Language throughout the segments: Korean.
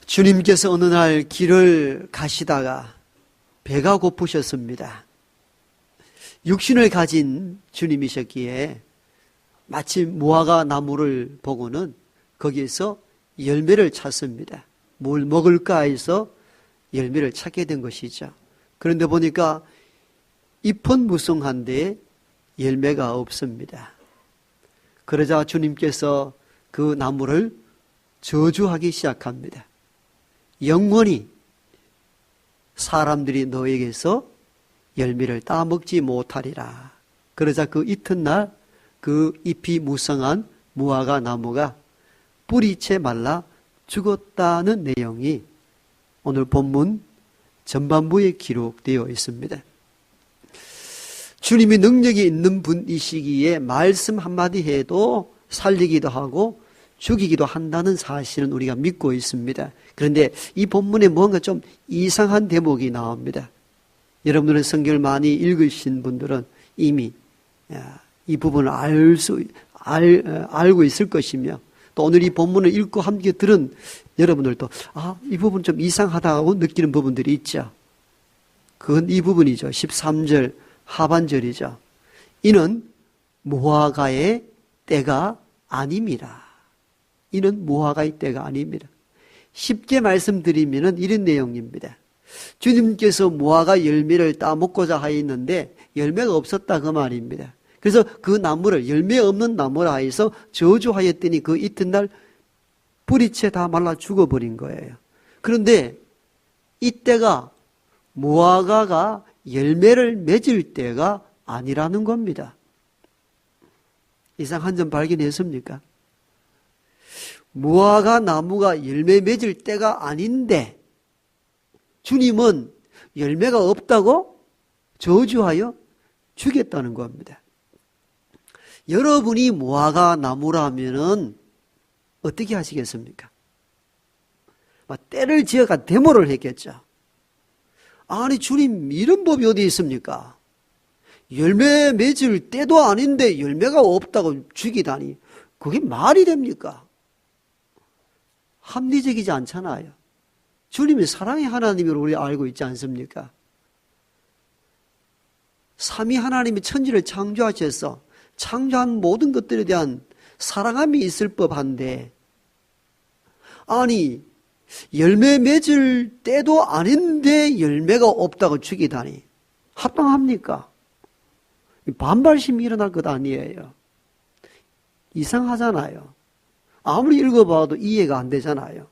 주님께서 어느 날 길을 가시다가 배가 고프셨습니다. 육신을 가진 주님이셨기에 마침 무화과 나무를 보고는 거기에서 열매를 찾습니다. 뭘 먹을까 해서 열매를 찾게 된 것이죠. 그런데 보니까 잎은 무성한데 열매가 없습니다. 그러자 주님께서 그 나무를 저주하기 시작합니다. 영원히 사람들이 너에게서 열매를 따먹지 못하리라. 그러자 그 이튿날 그 잎이 무성한 무화과 나무가 뿌리채 말라 죽었다는 내용이 오늘 본문 전반부에 기록되어 있습니다. 주님이 능력이 있는 분이시기에 말씀 한마디 해도 살리기도 하고 죽이기도 한다는 사실은 우리가 믿고 있습니다. 그런데 이 본문에 뭔가 좀 이상한 대목이 나옵니다. 여러분들은 성경을 많이 읽으신 분들은 이미 이 부분을 알고 있을 것이며, 또 오늘 이 본문을 읽고 함께 들은 여러분들도 이 부분 좀 이상하다고 느끼는 부분들이 있죠. 그건 이 부분이죠. 13절 하반절이죠. 이는 무화과의 때가 아닙니다. 이는 무화과의 때가 아닙니다. 쉽게 말씀드리면 이런 내용입니다. 주님께서 무화과 열매를 따먹고자 하였는데 열매가 없었다 그 말입니다. 그래서 그 나무를 열매 없는 나무라 해서 저주하였더니 그 이튿날 뿌리채 다 말라 죽어버린 거예요. 그런데 이때가 무화과가 열매를 맺을 때가 아니라는 겁니다. 이상한 점 발견했습니까? 무화과 나무가 열매 맺을 때가 아닌데 주님은 열매가 없다고 저주하여 죽였다는 겁니다. 여러분이 무화과 나무라면은 어떻게 하시겠습니까? 때를 지어가 데모를 했겠죠. 아니 주님, 이런 법이 어디 있습니까? 열매 맺을 때도 아닌데 열매가 없다고 죽이다니 그게 말이 됩니까? 합리적이지 않잖아요. 주님이 사랑의 하나님으로 우리 알고 있지 않습니까? 삼위 하나님이 천지를 창조하셔서 창조한 모든 것들에 대한 사랑함이 있을 법한데, 아니 열매 맺을 때도 아닌데 열매가 없다고 죽이다니 합당합니까? 반발심이 일어날 것 아니에요. 이상하잖아요. 아무리 읽어봐도 이해가 안 되잖아요.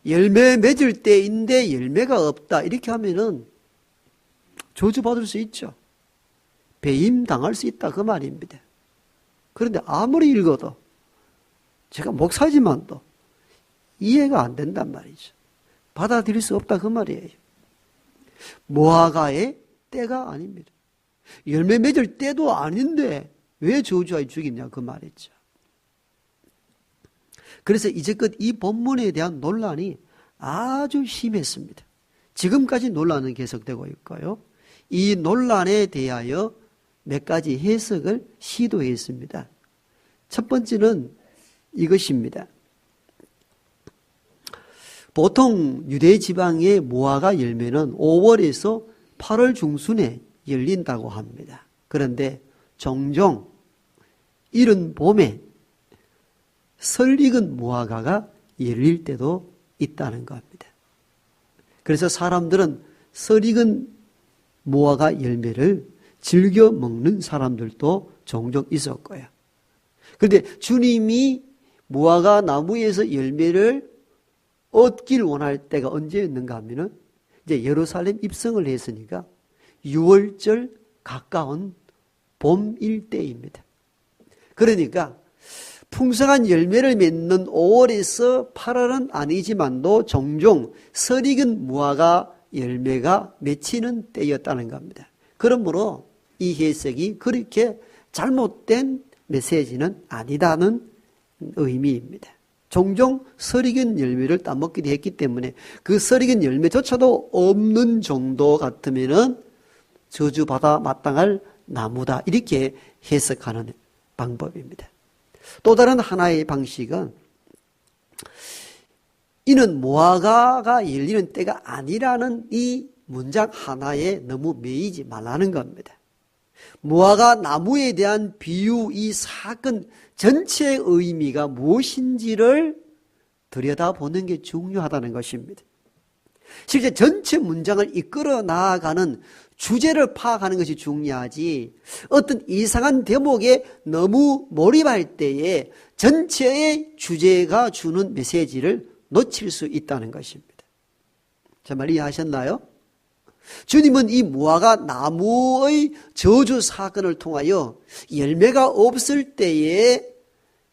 열매 맺을 때인데 열매가 없다 이렇게 하면은 저주받을 수 있죠. 배임당할 수 있다 그 말입니다. 그런데 아무리 읽어도 제가 목사지만도 이해가 안 된단 말이죠. 받아들일 수 없다 그 말이에요. 무화과의 때가 아닙니다. 열매 맺을 때도 아닌데 왜 저주하여 죽이냐 그 말이죠. 그래서 이제껏 이 본문에 대한 논란이 아주 심했습니다. 지금까지 논란은 계속되고 있고요. 이 논란에 대하여 몇 가지 해석을 시도했습니다. 첫 번째는 이것입니다. 보통 유대 지방의 무화과 열매는 5월에서 8월 중순에 열린다고 합니다. 그런데 종종 이른 봄에 설익은 무화과가 열릴 때도 있다는 겁니다. 그래서 사람들은 설익은 무화과 열매를 즐겨 먹는 사람들도 종종 있었고요. 그런데 주님이 무화과 나무에서 열매를 얻길 원할 때가 언제였는가 하면은 이제 예루살렘 입성을 했으니까 6월절 가까운 봄일 때입니다. 그러니까 풍성한 열매를 맺는 5월에서 8월은 아니지만도 종종 설익은 무화과 열매가 맺히는 때였다는 겁니다. 그러므로 이 해석이 그렇게 잘못된 메시지는 아니다는 의미입니다. 종종 설익은 열매를 따먹기도 했기 때문에 그 설익은 열매조차도 없는 정도 같으면은 저주받아 마땅할 나무다 이렇게 해석하는 방법입니다. 또 다른 하나의 방식은 이는 무화과가 열리는 때가 아니라는 이 문장 하나에 너무 매이지 말라는 겁니다. 무화과 나무에 대한 비유, 이 사건 전체의 의미가 무엇인지를 들여다보는 게 중요하다는 것입니다. 실제 전체 문장을 이끌어 나아가는 주제를 파악하는 것이 중요하지, 어떤 이상한 대목에 너무 몰입할 때에 전체의 주제가 주는 메시지를 놓칠 수 있다는 것입니다. 제 말 이해하셨나요? 주님은 이 무화과 나무의 저주 사건을 통하여 열매가 없을 때에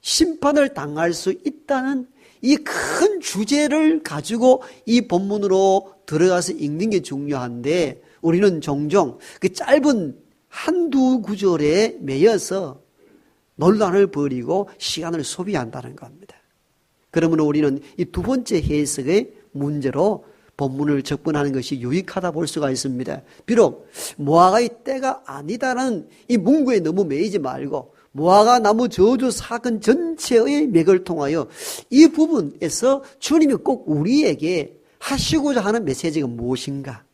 심판을 당할 수 있다는 이 큰 주제를 가지고 이 본문으로 들어가서 읽는 게 중요한데, 우리는 종종 그 짧은 한두 구절에 매여서 논란을 벌이고 시간을 소비한다는 겁니다. 그러므로 우리는 이 두 번째 해석의 문제로 본문을 접근하는 것이 유익하다 볼 수가 있습니다. 비록 무화과의 때가 아니다라는 이 문구에 너무 매이지 말고 무화과 나무 저주 사건 전체의 맥을 통하여 이 부분에서 주님이 꼭 우리에게 하시고자 하는 메시지가 무엇인가,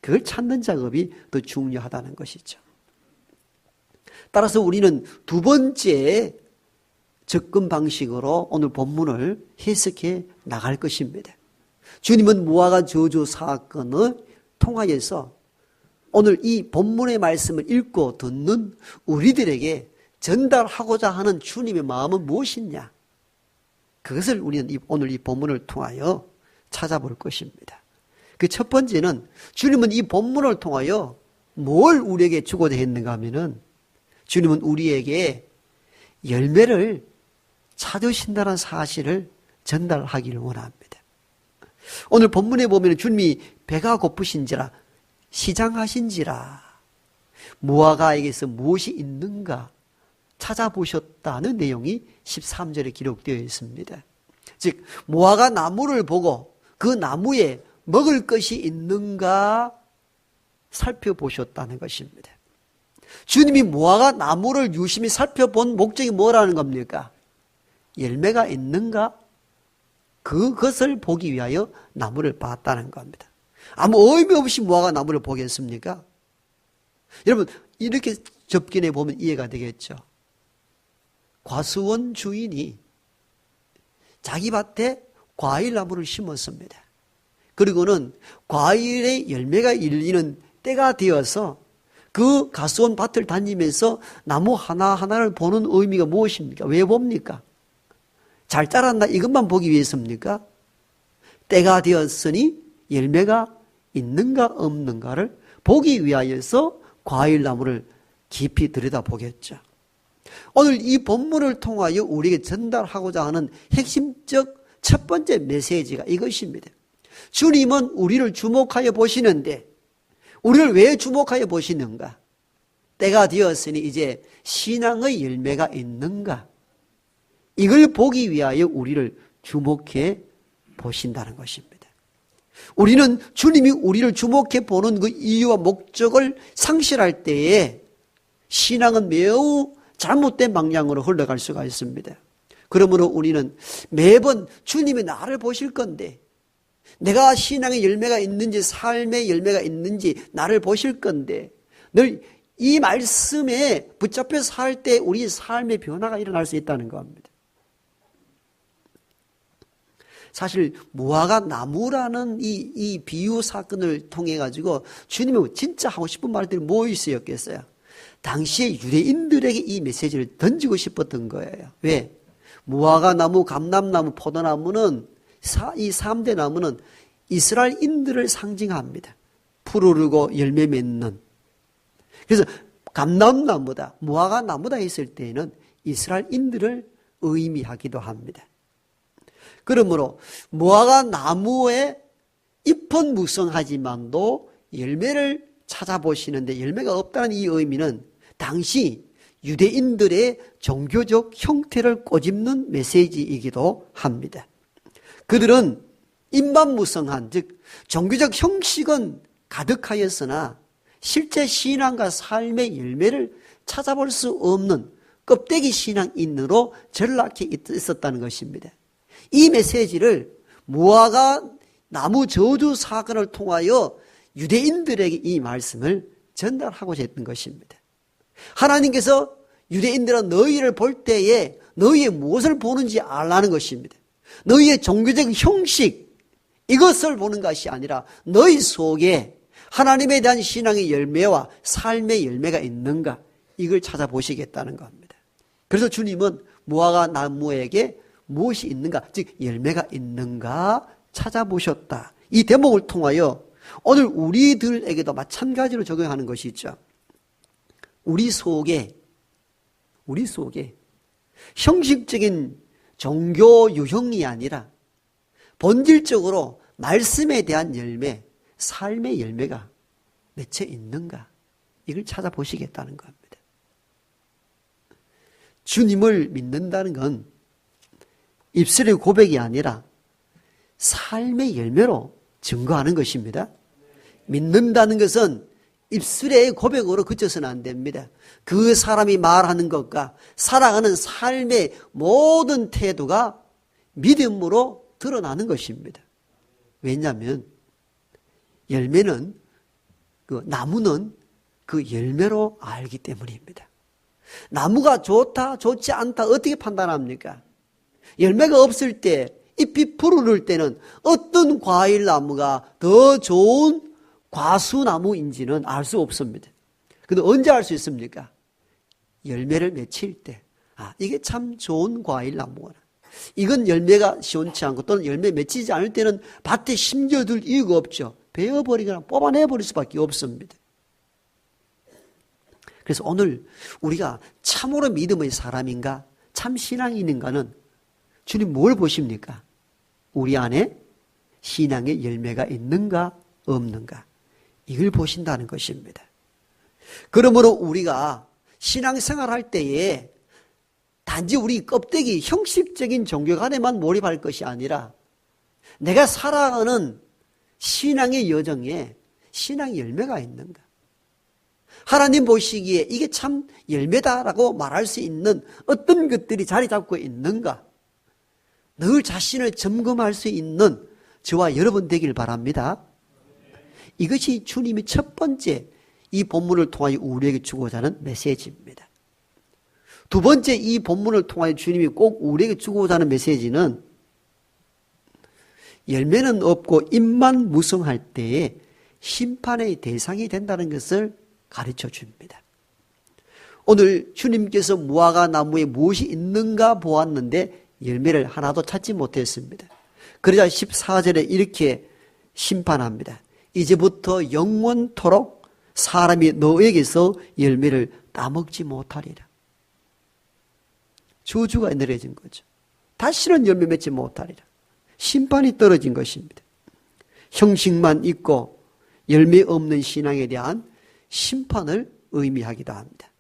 그걸 찾는 작업이 더 중요하다는 것이죠. 따라서 우리는 두 번째 접근 방식으로 오늘 본문을 해석해 나갈 것입니다. 주님은 무화과 저주 사건을 통하여서 오늘 이 본문의 말씀을 읽고 듣는 우리들에게 전달하고자 하는 주님의 마음은 무엇이냐, 그것을 우리는 오늘 이 본문을 통하여 찾아볼 것입니다. 그 첫 번째는 주님은 이 본문을 통하여 뭘 우리에게 주고자 했는가 하면은, 주님은 우리에게 열매를 찾으신다는 사실을 전달하기를 원합니다. 오늘 본문에 보면 주님이 배가 고프신지라 시장하신지라 무화과에게서 무엇이 있는가 찾아보셨다는 내용이 13절에 기록되어 있습니다. 즉 무화과 나무를 보고 그 나무에 먹을 것이 있는가 살펴보셨다는 것입니다. 주님이 무화과 나무를 유심히 살펴본 목적이 뭐라는 겁니까? 열매가 있는가? 그것을 보기 위하여 나무를 봤다는 겁니다. 아무 의미 없이 무화과 나무를 보겠습니까? 여러분, 이렇게 접근해 보면 이해가 되겠죠. 과수원 주인이 자기 밭에 과일 나무를 심었습니다. 그리고는 과일의 열매가 열리는 때가 되어서 그 과수원 밭을 다니면서 나무 하나하나를 보는 의미가 무엇입니까? 왜 봅니까? 잘 자랐나 이것만 보기 위해서입니까? 때가 되었으니 열매가 있는가 없는가를 보기 위하여서 과일나무를 깊이 들여다보겠죠. 오늘 이 본문을 통하여 우리에게 전달하고자 하는 핵심적 첫 번째 메시지가 이것입니다. 주님은 우리를 주목하여 보시는데, 우리를 왜 주목하여 보시는가? 때가 되었으니 이제 신앙의 열매가 있는가? 이걸 보기 위하여 우리를 주목해 보신다는 것입니다. 우리는 주님이 우리를 주목해 보는 그 이유와 목적을 상실할 때에 신앙은 매우 잘못된 방향으로 흘러갈 수가 있습니다. 그러므로 우리는 매번 주님이 나를 보실 건데, 내가 신앙의 열매가 있는지 삶의 열매가 있는지 나를 보실 건데, 늘 이 말씀에 붙잡혀 살 때 우리 삶의 변화가 일어날 수 있다는 겁니다. 사실 무화과 나무라는 이 비유 사건을 통해 가지고 주님이 진짜 하고 싶은 말들이 무엇이었겠어요? 당시에 유대인들에게 이 메시지를 던지고 싶었던 거예요. 왜? 무화과 나무, 감람나무, 포도나무는 이 3대 나무는 이스라엘인들을 상징합니다. 푸르르고 열매 맺는. 그래서 감람나무다, 무화과 나무다 했을 때에는 이스라엘인들을 의미하기도 합니다. 그러므로 무화과 나무의 잎은 무성하지만도 열매를 찾아보시는데 열매가 없다는 이 의미는 당시 유대인들의 종교적 형태를 꼬집는 메시지이기도 합니다. 그들은 잎만 무성한, 즉 종교적 형식은 가득하였으나 실제 신앙과 삶의 열매를 찾아볼 수 없는 껍데기 신앙인으로 전락해 있었다는 것입니다. 이 메시지를 무화과 나무 저주 사건을 통하여 유대인들에게 이 말씀을 전달하고자 했던 것입니다. 하나님께서 유대인들은 너희를 볼 때에 너희의 무엇을 보는지 알라는 것입니다. 너희의 종교적 형식, 이것을 보는 것이 아니라 너희 속에 하나님에 대한 신앙의 열매와 삶의 열매가 있는가, 이걸 찾아보시겠다는 겁니다. 그래서 주님은 무화과 나무에게 무엇이 있는가, 즉 열매가 있는가 찾아보셨다. 이 대목을 통하여 오늘 우리들에게도 마찬가지로 적용하는 것이 있죠. 우리 속에 형식적인 종교 유형이 아니라 본질적으로 말씀에 대한 열매, 삶의 열매가 맺혀 있는가, 이걸 찾아보시겠다는 겁니다. 주님을 믿는다는 건 입술의 고백이 아니라 삶의 열매로 증거하는 것입니다. 믿는다는 것은 입술의 고백으로 그쳐서는 안 됩니다. 그 사람이 말하는 것과 살아가는 삶의 모든 태도가 믿음으로 드러나는 것입니다. 왜냐하면 열매는, 나무는 그 열매로 알기 때문입니다. 나무가 좋다, 좋지 않다 어떻게 판단합니까? 열매가 없을 때, 잎이 푸르를 때는 어떤 과일 나무가 더 좋은 과수나무인지는 알 수 없습니다. 근데 언제 알 수 있습니까? 열매를 맺힐 때, 이게 참 좋은 과일 나무구나. 이건 열매가 시원치 않고 또는 열매 맺히지 않을 때는 밭에 심겨둘 이유가 없죠. 베어버리거나 뽑아내버릴 수밖에 없습니다. 그래서 오늘 우리가 참으로 믿음의 사람인가, 참 신앙이 있는가는 주님 뭘 보십니까? 우리 안에 신앙의 열매가 있는가 없는가, 이걸 보신다는 것입니다. 그러므로 우리가 신앙생활 할 때에 단지 우리 껍데기 형식적인 종교관에만 몰입할 것이 아니라 내가 살아가는 신앙의 여정에 신앙의 열매가 있는가, 하나님 보시기에 이게 참 열매다라고 말할 수 있는 어떤 것들이 자리 잡고 있는가, 늘 자신을 점검할 수 있는 저와 여러분 되길 바랍니다. 이것이 주님이 첫 번째 이 본문을 통하여 우리에게 주고자 하는 메시지입니다. 두 번째, 이 본문을 통하여 주님이 꼭 우리에게 주고자 하는 메시지는 열매는 없고 잎만 무성할 때에 심판의 대상이 된다는 것을 가르쳐 줍니다. 오늘 주님께서 무화과 나무에 무엇이 있는가 보았는데 열매를 하나도 찾지 못했습니다. 그러자 14절에 이렇게 심판합니다. 이제부터 영원토록 사람이 너에게서 열매를 따먹지 못하리라. 저주가 내려진 거죠. 다시는 열매 맺지 못하리라. 심판이 떨어진 것입니다. 형식만 있고 열매 없는 신앙에 대한 심판을 의미하기도 합니다.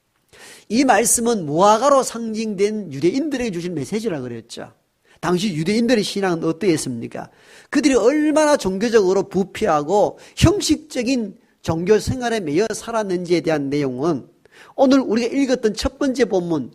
이 말씀은 무화과로 상징된 유대인들에게 주신 메시지라고 그랬죠. 당시 유대인들의 신앙은 어떠했습니까? 그들이 얼마나 종교적으로 부패하고 형식적인 종교 생활에 매여 살았는지에 대한 내용은 오늘 우리가 읽었던 첫 번째 본문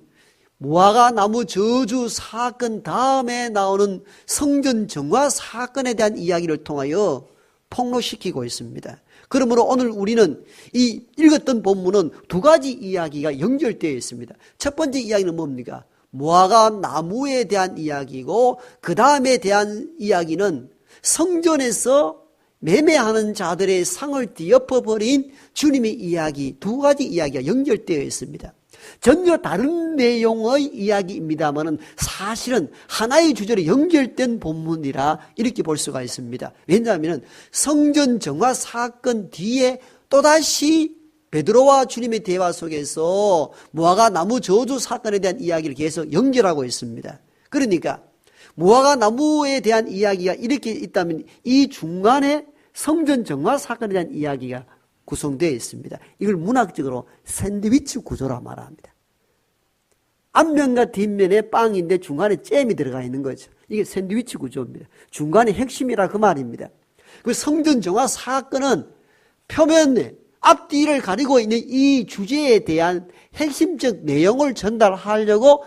무화과 나무 저주 사건 다음에 나오는 성전 정화 사건에 대한 이야기를 통하여 폭로시키고 있습니다. 그러므로 오늘 우리는 이 읽었던 본문은 두 가지 이야기가 연결되어 있습니다. 첫 번째 이야기는 뭡니까? 무화과 나무에 대한 이야기고 그 다음에 대한 이야기는 성전에서 매매하는 자들의 상을 뒤엎어버린 주님의 이야기, 두 가지 이야기가 연결되어 있습니다. 전혀 다른 내용의 이야기입니다만 사실은 하나의 주제로 연결된 본문이라 이렇게 볼 수가 있습니다. 왜냐하면 성전 정화 사건 뒤에 또다시 베드로와 주님의 대화 속에서 무화과 나무 저주 사건에 대한 이야기를 계속 연결하고 있습니다. 그러니까 무화과 나무에 대한 이야기가 이렇게 있다면 이 중간에 성전 정화 사건에 대한 이야기가 구성되어 있습니다. 이걸 문학적으로 샌드위치 구조라 말합니다. 앞면과 뒷면에 빵인데 중간에 잼이 들어가 있는 거죠. 이게 샌드위치 구조입니다. 중간에 핵심이라 그 말입니다. 그 성전 정화 사건은 표면에 앞뒤를 가리고 있는 이 주제에 대한 핵심적 내용을 전달하려고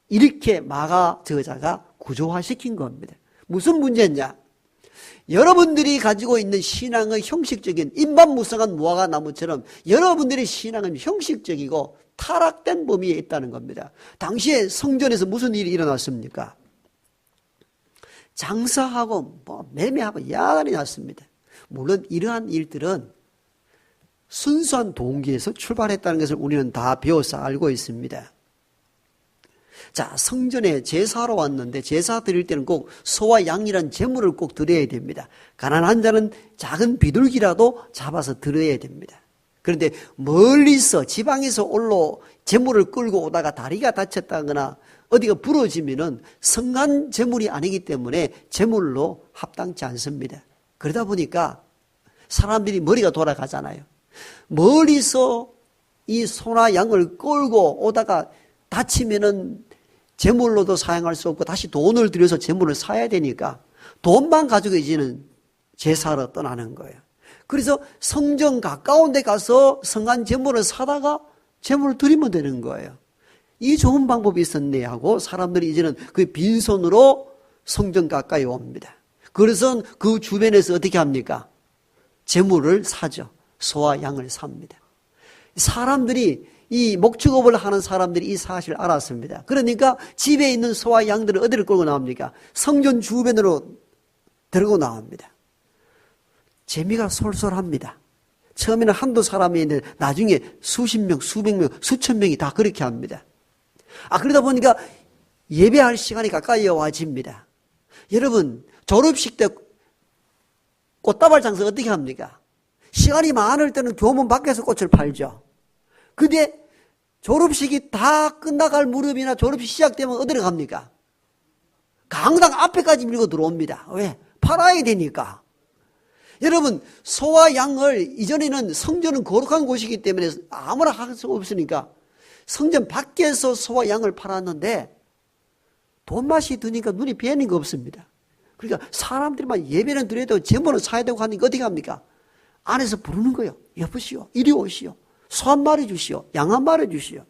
이렇게 마가 저자가 구조화시킨 겁니다. 무슨 문제냐? 여러분들이 가지고 있는 신앙의 형식적인 인반무성한 무화과 나무처럼 여러분들의 신앙은 형식적이고 타락된 범위에 있다는 겁니다. 당시에 성전에서 무슨 일이 일어났습니까? 장사하고 매매하고 야단이 났습니다. 물론 이러한 일들은 순수한 동기에서 출발했다는 것을 우리는 다 배워서 알고 있습니다. 자, 성전에 제사하러 왔는데 제사 드릴 때는 꼭 소와 양이란 제물을 꼭 드려야 됩니다. 가난한 자는 작은 비둘기라도 잡아서 드려야 됩니다. 그런데 멀리서 지방에서 제물을 끌고 오다가 다리가 다쳤다거나 어디가 부러지면은 성간 제물이 아니기 때문에 제물로 합당치 않습니다. 그러다 보니까 사람들이 머리가 돌아가잖아요. 멀리서 이 소나 양을 끌고 오다가 다치면은 제물로도 사용할 수 없고 다시 돈을 들여서 제물을 사야 되니까 돈만 가지고 이제는 제사로 떠나는 거예요. 그래서 성전 가까운 데 가서 성간 제물을 사다가 제물을 드리면 되는 거예요. 이 좋은 방법이 있었네 하고 사람들이 이제는 그 빈손으로 성전 가까이 옵니다. 그래서 그 주변에서 어떻게 합니까? 제물을 사죠. 소와 양을 삽니다. 사람들이 이 목축업을 하는 사람들이 이 사실을 알았습니다. 그러니까 집에 있는 소와 양들을 어디를 끌고 나옵니까? 성전 주변으로 들고 나옵니다. 재미가 솔솔합니다. 처음에는 한두 사람이 있는데 나중에 수십 명, 수백 명, 수천 명이 다 그렇게 합니다. 그러다 보니까 예배할 시간이 가까이 와집니다. 여러분, 졸업식 때 꽃다발 장사 어떻게 합니까? 시간이 많을 때는 교문 밖에서 꽃을 팔죠. 근데 졸업식이 다 끝나갈 무렵이나 졸업식 시작되면 어디로 갑니까? 강당 앞에까지 밀고 들어옵니다. 왜? 팔아야 되니까. 여러분, 소와 양을 이전에는 성전은 거룩한 곳이기 때문에 아무나 할 수 없으니까 성전 밖에서 소와 양을 팔았는데 돈맛이 드니까 눈이 비는 거 없습니다. 그러니까 사람들만 예배는 드려야 되고 제물은 사야 되고 하니까 어떻게 합니까? 안에서 부르는 거예요. 여보시오, 이리 오시오. 소 한 마리 주시오. 양 한 마리 주시오.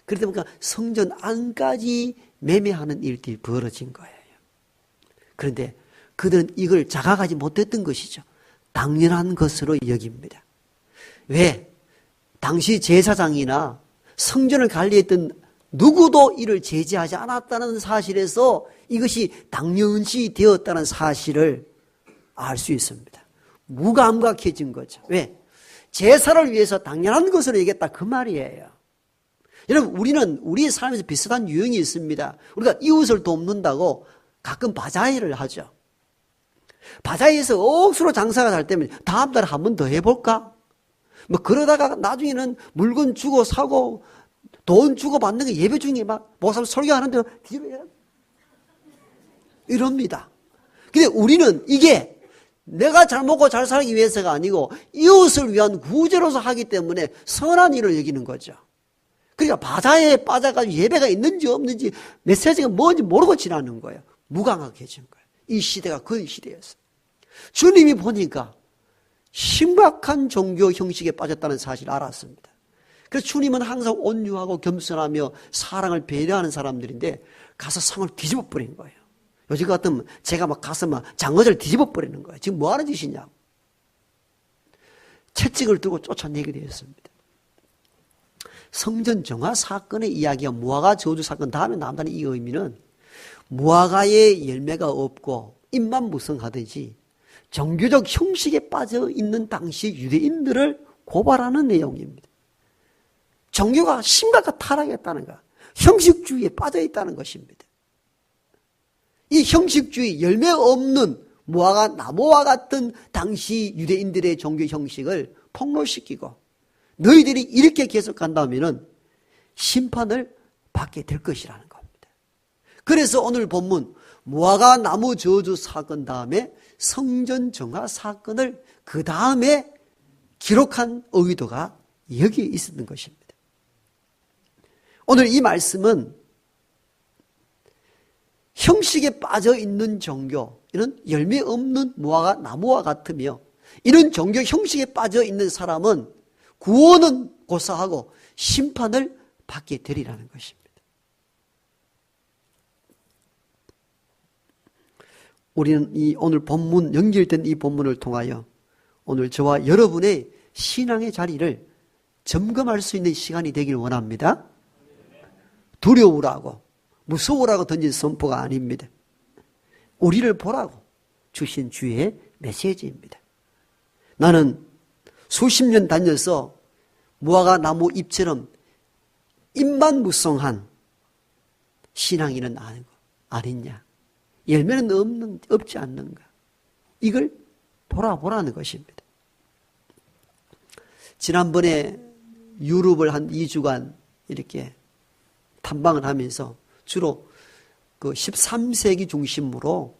그러다 보니까 성전 안까지 매매하는 일들이 벌어진 거예요. 그런데 그들은 이걸 자각하지 못했던 것이죠. 당연한 것으로 여깁니다. 왜? 당시 제사장이나 성전을 관리했던 누구도 이를 제지하지 않았다는 사실에서 이것이 당연시 되었다는 사실을 알 수 있습니다. 무감각해진 거죠. 왜? 제사를 위해서 당연한 것으로 얘기했다 그 말이에요. 여러분, 우리는 우리의 삶에서 비슷한 유형이 있습니다. 우리가 이웃을 돕는다고 가끔 바자회를 하죠. 바자회에서 억수로 장사가 잘 되면 다음 달에 한 번 더 해볼까? 뭐 그러다가 나중에는 물건 주고 사고 돈 주고 받는 게 예배 중에 막 목사님 설교하는데 이럽니다. 근데 우리는 이게 내가 잘 먹고 잘 살기 위해서가 아니고 이웃을 위한 구제로서 하기 때문에 선한 일을 여기는 거죠. 그러니까 바다에 빠져가지고 예배가 있는지 없는지 메시지가 뭔지 모르고 지나는 거예요. 무감각해진 거예요. 이 시대가 그 시대였어요. 주님이 보니까 심각한 종교 형식에 빠졌다는 사실을 알았습니다. 그래서 주님은 항상 온유하고 겸손하며 사랑을 배려하는 사람들인데 가서 상을 뒤집어 버린 거예요. 요즘 같으면 제가 막 가서 막 장어를 뒤집어 버리는 거예요. 지금 뭐 하는 짓이냐고. 채찍을 들고 쫓아내게 되었습니다. 성전 정화 사건의 이야기가 무화과 저주 사건 다음에 나온다는 이 의미는 무화과의 열매가 없고 입만 무성하듯이 종교적 형식에 빠져 있는 당시 유대인들을 고발하는 내용입니다. 종교가 심각하게 타락했다는 것, 형식주의에 빠져 있다는 것입니다. 이 형식주의, 열매 없는 무화과 나무와 같은 당시 유대인들의 종교 형식을 폭로시키고 너희들이 이렇게 계속 간다면 심판을 받게 될 것이라는 겁니다. 그래서 오늘 본문 무화과 나무 저주 사건 다음에 성전 정화 사건을 그 다음에 기록한 의도가 여기에 있었던 것입니다. 오늘 이 말씀은 형식에 빠져 있는 종교, 이런 열매 없는 무화과 나무와 같으며 이런 종교 형식에 빠져 있는 사람은 구원은 고사하고 심판을 받게 되리라는 것입니다. 우리는 이 오늘 본문, 연결된 이 본문을 통하여 오늘 저와 여러분의 신앙의 자리를 점검할 수 있는 시간이 되길 원합니다. 두려우라고, 무서우라고 던진 선포가 아닙니다. 우리를 보라고 주신 주의 메시지입니다. 나는 수십 년 다녀서 무화과 나무 잎처럼 잎만 무성한 신앙인은 아니냐? 열매는 없지 않는가? 이걸 돌아보라는 것입니다. 지난번에 유럽을 한 2주간 이렇게 탐방을 하면서 주로 그 13세기 중심으로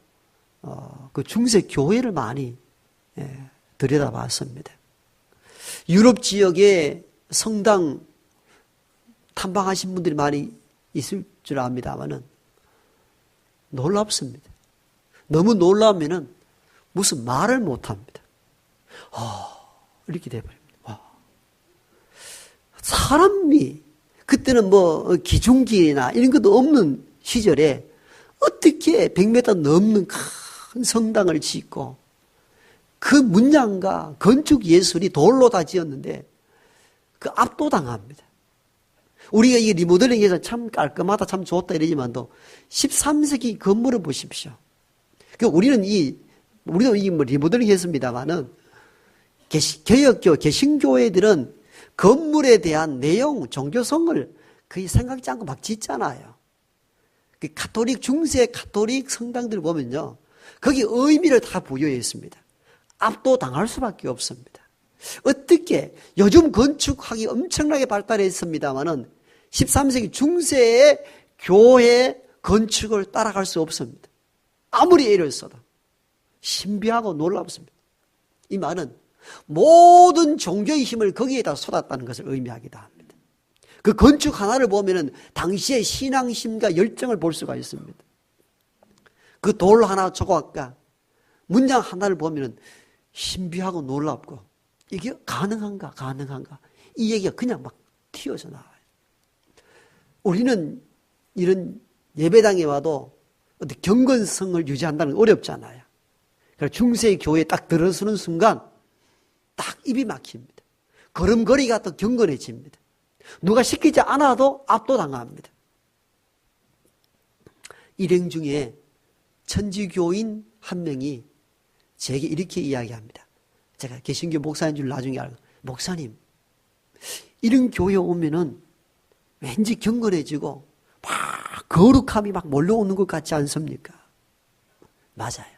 그 중세 교회를 많이 들여다봤습니다. 유럽 지역에 성당 탐방하신 분들이 많이 있을 줄 압니다만은 놀랍습니다. 너무 놀라면은 무슨 말을 못합니다. 이렇게 돼버립니다. 사람이 그때는 뭐 기중기나 이런 것도 없는 시절에 어떻게 100m 넘는 큰 성당을 짓고 그 문양과 건축 예술이 돌로 다 지었는데 그 압도당합니다. 우리가 이 리모델링해서 참 깔끔하다, 참 좋다 이러지만도 13세기 건물을 보십시오. 우리는 우리도 리모델링 했습니다만은 개혁교, 개신교회들은 건물에 대한 내용, 종교성을 거의 생각지 않고 막 짓잖아요. 가톨릭, 중세 가톨릭 성당들 보면요. 거기 의미를 다 부여했습니다. 압도당할 수밖에 없습니다. 어떻게 요즘 건축학이 엄청나게 발달했습니다만은 13세기 중세의 교회 건축을 따라갈 수 없습니다. 아무리 애를 써도 신비하고 놀랍습니다. 이 말은 모든 종교의 힘을 거기에다 쏟았다는 것을 의미하기도 합니다. 그 건축 하나를 보면은 당시의 신앙심과 열정을 볼 수가 있습니다. 그 돌 하나 조각과 문양 하나를 보면은 신비하고 놀랍고 이게 가능한가? 이 얘기가 그냥 막 튀어서 나와요. 우리는 이런 예배당에 와도 어떤 경건성을 유지한다는 건 어렵잖아요. 그래서 중세의 교회에 딱 들어서는 순간 딱 입이 막힙니다. 걸음걸이가 또 경건해집니다. 누가 시키지 않아도 압도당합니다. 일행 중에 천지교인 한 명이 제게 이렇게 이야기합니다. 제가 개신교 목사인 줄 나중에 알고, 목사님, 이런 교회 오면은 왠지 경건해지고 막 거룩함이 막 몰려오는 것 같지 않습니까? 맞아요.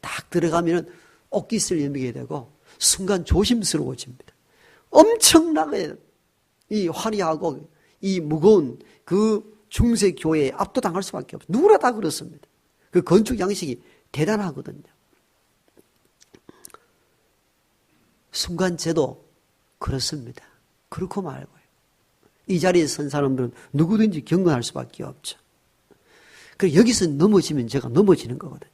딱 들어가면은 옷깃을 여미게 되고 순간 조심스러워집니다. 엄청나게 이 화려하고 이 무거운 그 중세 교회에 압도당할 수밖에 없어요. 누구나 다 그렇습니다. 그 건축 양식이 대단하거든요. 순간 저도 그렇습니다. 그렇고 말고요. 이 자리에 선 사람들은 누구든지 경건할 수밖에 없죠. 그래서 여기서 넘어지면 제가 넘어지는 거거든요.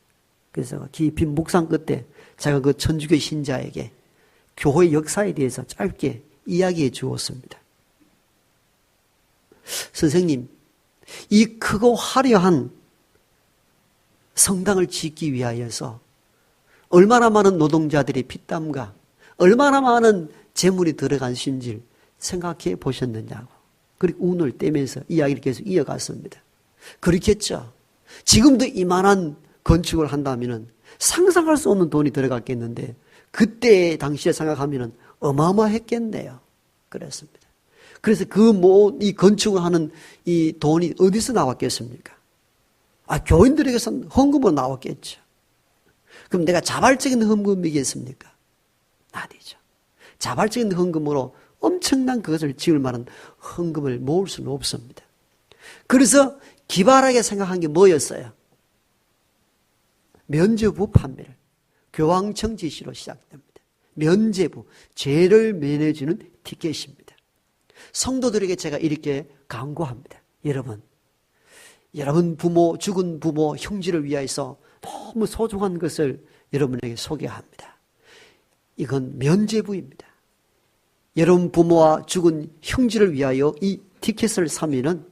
그래서 깊이 묵상 끝에 제가 그 천주교 신자에게 교회 역사에 대해서 짧게 이야기해 주었습니다. 선생님, 이 크고 화려한 성당을 짓기 위하여서 얼마나 많은 노동자들의 피땀과 얼마나 많은 재물이 들어간신지를 생각해 보셨느냐고. 그리고 운을 떼면서 이야기를 계속 이어갔습니다. 그렇겠죠. 지금도 이만한 건축을 한다면 상상할 수 없는 돈이 들어갔겠는데 그때 당시에 생각하면 어마어마했겠네요. 그랬습니다. 그래서 이 건축을 하는 이 돈이 어디서 나왔겠습니까? 교인들에게서는 헌금으로 나왔겠죠. 그럼 내가 자발적인 헌금이겠습니까? 아니죠. 자발적인 헌금으로 엄청난 그것을 지을 만한 헌금을 모을 수는 없습니다. 그래서 기발하게 생각한 게 뭐였어요? 면죄부 판매를 교황청 지시로 시작됩니다. 면죄부, 죄를 면해주는 티켓입니다. 성도들에게 제가 이렇게 강구합니다. 여러분 부모, 죽은 부모, 형제를 위하여서 너무 소중한 것을 여러분에게 소개합니다. 이건 면죄부입니다. 여러분 부모와 죽은 형제를 위하여 이 티켓을 사면은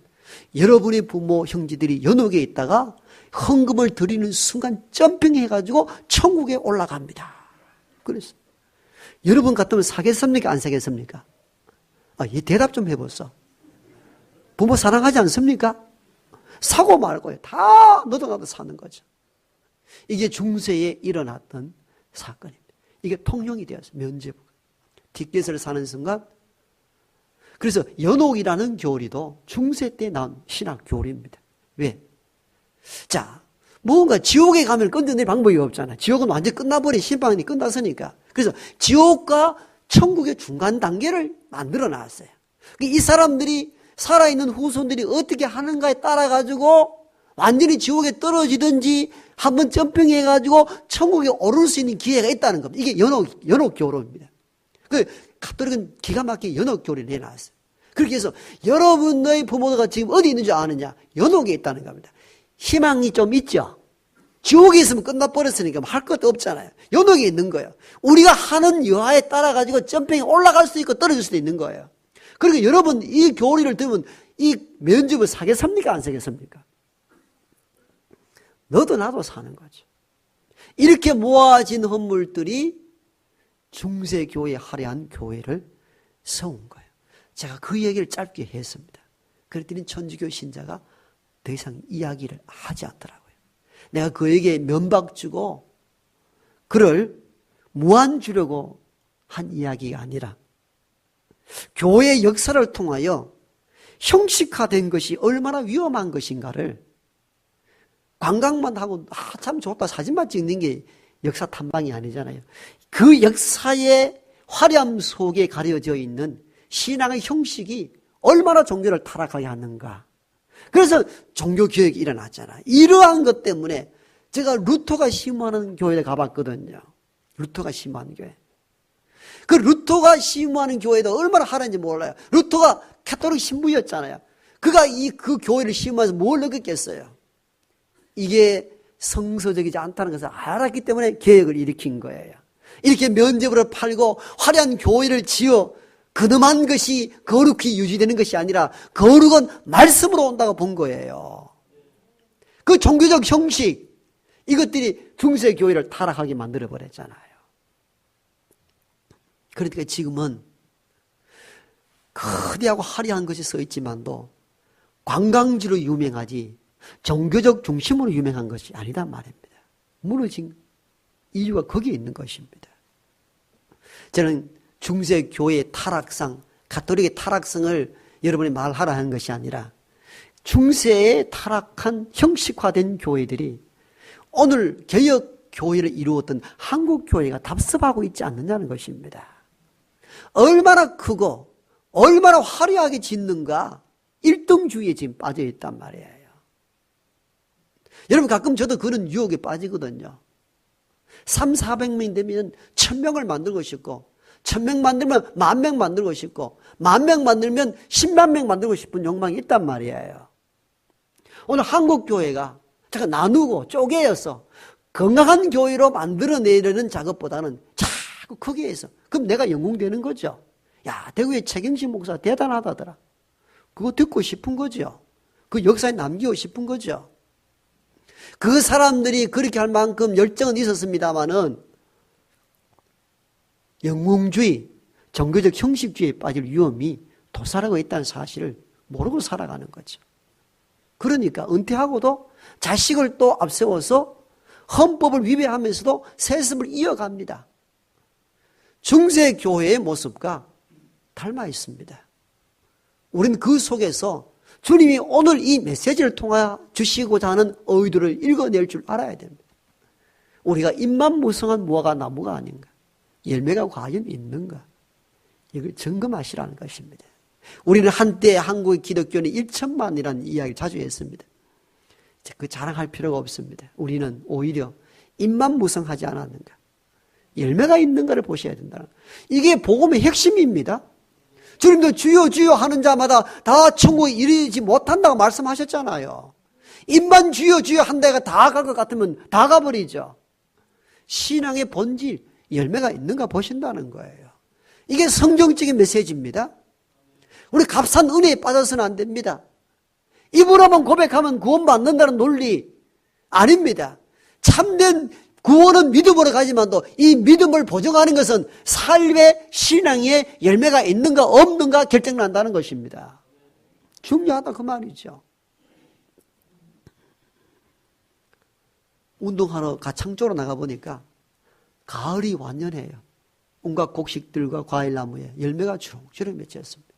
여러분의 부모, 형제들이 연옥에 있다가 헌금을 드리는 순간 점핑해가지고 천국에 올라갑니다. 그래서 여러분 같으면 사겠습니까? 안 사겠습니까? 이 대답 좀 해보소. 부모 사랑하지 않습니까? 사고 말고요. 다 너도 나도 사는 거죠. 이게 중세에 일어났던 사건입니다. 이게 통용이 되었어요. 면죄부. 뒷개를 사는 순간. 그래서 연옥이라는 교리도 중세 때 나온 신학 교리입니다. 왜? 자, 뭔가 지옥에 가면 건져낼 방법이 없잖아. 지옥은 완전히 끝나버린 심판이 끝났으니까. 그래서 지옥과 천국의 중간 단계를 만들어 놨어요. 이 사람들이 살아있는 후손들이 어떻게 하는가에 따라 가지고 완전히 지옥에 떨어지든지 한번 점핑해가지고 천국에 오를 수 있는 기회가 있다는 겁니다. 이게 연옥 교로입니다. 그 가톨릭은 기가 막히게 연옥 교리를 내놨어요. 그렇게 해서 여러분 너희 부모가 지금 어디 있는 줄 아느냐? 연옥에 있다는 겁니다. 희망이 좀 있죠. 지옥에 있으면 끝나버렸으니까 할 것도 없잖아요. 연옥에 있는 거예요. 우리가 하는 여하에 따라 가지고 점핑에 올라갈 수도 있고 떨어질 수도 있는 거예요. 그러니까 여러분 이 교리를 들으면 이 면접을 사겠습니까? 안 사겠습니까? 너도 나도 사는 거죠. 이렇게 모아진 헌물들이 중세교회 화려한 교회를 세운 거예요. 제가 그 얘기를 짧게 했습니다. 그랬더니 천주교 신자가 더 이상 이야기를 하지 않더라고요. 내가 그에게 면박 주고 그를 무한 주려고 한 이야기가 아니라 교회의 역사를 통하여 형식화된 것이 얼마나 위험한 것인가를 관광만 하고 참 좋다 사진만 찍는 게 역사 탐방이 아니잖아요. 그 역사의 화려함 속에 가려져 있는 신앙의 형식이 얼마나 종교를 타락하게 하는가. 그래서 종교개혁이 일어났잖아요. 이러한 것 때문에 제가 루터가 심호하는 교회에 가봤거든요. 루터가 심호하는 교회. 그 루터가 심호하는 교회도 얼마나 하는지 몰라요. 루터가 가톨릭 신부였잖아요. 그가 그 교회를 심호해서 뭘 느꼈겠어요? 이게 성서적이지 않다는 것을 알았기 때문에 개혁을 일으킨 거예요. 이렇게 면죄부를 팔고 화려한 교회를 지어 근엄한 것이 거룩히 유지되는 것이 아니라 거룩은 말씀으로 온다고 본 거예요. 그 종교적 형식 이것들이 중세 교회를 타락하게 만들어 버렸잖아요. 그러니까 지금은 거대하고 화려한 것이 써 있지만도 관광지로 유명하지 종교적 중심으로 유명한 것이 아니란 말입니다. 무너진 이유가 거기에 있는 것입니다. 저는 중세 교회의 타락상, 가톨릭의 타락성을 여러분이 말하라 하는 것이 아니라 중세에 타락한 형식화된 교회들이 오늘 개혁 교회를 이루었던 한국 교회가 답습하고 있지 않느냐는 것입니다. 얼마나 크고 얼마나 화려하게 짓는가 1등주의에 지금 빠져 있단 말이에요. 여러분 가끔 저도 그런 유혹에 빠지거든요. 300~400명 되면 1000명을 만들고 싶고 1000명 만들면 10,000명 만들고 싶고 10,000명 만들면 10만 명 만들고 싶은 욕망이 있단 말이에요. 오늘 한국교회가 잠깐 나누고 쪼개어서 건강한 교회로 만들어내려는 작업보다는 자꾸 크게 해서 그럼 내가 영웅되는 거죠. 야, 대구의 최경식 목사 대단하다더라. 그거 듣고 싶은 거죠. 그 역사에 남기고 싶은 거죠. 그 사람들이 그렇게 할 만큼 열정은 있었습니다마는 영웅주의, 종교적 형식주의에 빠질 위험이 도사하고 있다는 사실을 모르고 살아가는 거죠. 그러니까 은퇴하고도 자식을 또 앞세워서 헌법을 위배하면서도 세습을 이어갑니다. 중세 교회의 모습과 닮아 있습니다. 우리는 그 속에서 주님이 오늘 이 메시지를 통하여 주시고자 하는 의도를 읽어낼 줄 알아야 됩니다. 우리가 잎만 무성한 무화과 나무가 아닌가? 열매가 과연 있는가? 이걸 점검하시라는 것입니다. 우리는 한때 한국의 기독교는 1천만이라는 이야기를 자주 했습니다. 그 자랑할 필요가 없습니다. 우리는 오히려 잎만 무성하지 않았는가? 열매가 있는가를 보셔야 된다. 이게 복음의 핵심입니다. 주님도 주여 주여 하는 자마다 다 천국에 이르지 못한다고 말씀하셨잖아요. 잎만 주여 주여 한 데가 다 갈 것 같으면 다 가버리죠. 신앙의 본질, 열매가 있는가 보신다는 거예요. 이게 성경적인 메시지입니다. 우리 값싼 은혜에 빠져서는 안 됩니다. 입으로만 고백하면 구원받는다는 논리, 아닙니다. 참된 구원은 믿음으로 가지만도 이 믿음을 보증하는 것은 삶의 신앙의 열매가 있는가 없는가 결정난다는 것입니다. 중요하다 그 말이죠. 운동하러 가창 쪽으로 나가보니까 가을이 완연해요. 온갖 곡식들과 과일나무에 열매가 주렁주렁 맺혔습니다.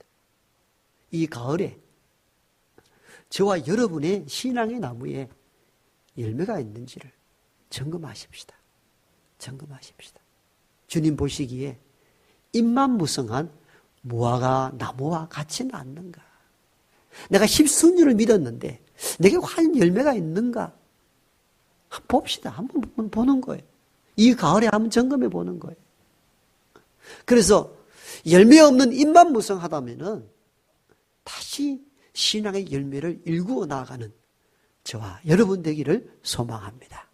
이 가을에 저와 여러분의 신앙의 나무에 열매가 있는지를 점검하십시다. 점검하십시다. 주님 보시기에 잎만 무성한 무화과 나무와 같지는 않는가? 내가 십수년을 믿었는데 내게 과연 열매가 있는가? 한번 봅시다. 한번 보는 거예요. 이 가을에 한번 점검해 보는 거예요. 그래서 열매 없는 잎만 무성하다면은 다시 신앙의 열매를 일구어 나아가는 저와 여러분 되기를 소망합니다.